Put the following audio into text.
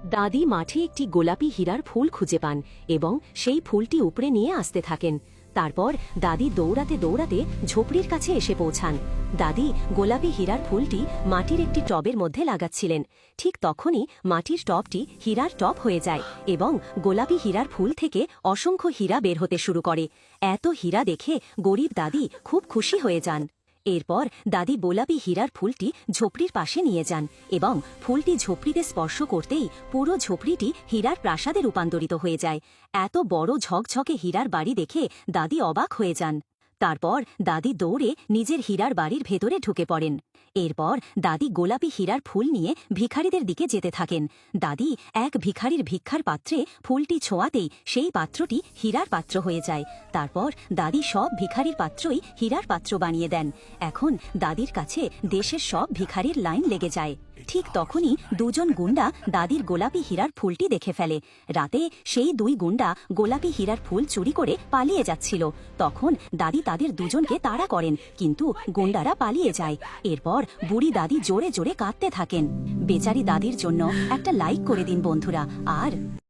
দাদি মাঠে একটি গোলাপি হীরার ফুল খুঁজে পান এবং সেই ফুলটি উপড়ে নিয়ে আসতে থাকেন। তারপর দাদি দৌড়াতে দৌড়াতে ঝোপড়ির কাছে এসে পৌঁছান। দাদি গোলাপি হীরার ফুলটি মাটির একটি টবের মধ্যে লাগাচ্ছিলেন। ঠিক তখনই মাটির টবটি হীরার টব হয়ে যায় এবং গোলাপি হীরার ফুল থেকে অসংখ্য হীরা বের হতে শুরু করে। এত হীরা দেখে গরিব দাদি খুব খুশি হয়ে যান। এরপর দাদি গোলাপি হীরার ফুলটি ঝোপড়ির পাশে নিয়ে যান এবং ফুলটি ঝোপড়িতে স্পর্শ করতেই পুরো ঝোপড়িটি হীরার প্রাসাদে রূপান্তরিত হয়ে যায়। এত বড় ঝকঝকে হীরার বাড়ি দেখে দাদি অবাক হয়ে যান। তারপর দাদি দৌড়ে নিজের হীরার বাড়ির ভেতরে ঢুকে পড়েন। এরপর দাদি গোলাপি হীরার ফুল নিয়ে ভিখারিদের দিকে যেতে থাকেন। দাদি এক ভিখারির ভিক্ষার পাত্রে ফুলটি ছোঁয়াতেই সেই পাত্রটি হীরার পাত্র হয়ে যায়। তারপর দাদি সব ভিখারির পাত্রই হীরার পাত্র বানিয়ে দেন। এখন দাদির কাছে দেশের সব ভিখারির লাইন লেগে যায়। ঠিক তখনই দুজন গুন্ডা দাদির গোলাপি হীরার ফুলটি দেখে ফেলে। রাতে সেই দুই গুন্ডা গোলাপি হীরার ফুল চুরি করে পালিয়ে যাচ্ছিল। তখন দাদি তাদের দুজনকে তাড়া করেন, কিন্তু গুন্ডারা পালিয়ে যায়। এরপর বুড়ি দাদি জোরে জোরে কাঁদতে থাকেন। বেচারি দাদির জন্য একটা লাইক করে দিন বন্ধুরা। আর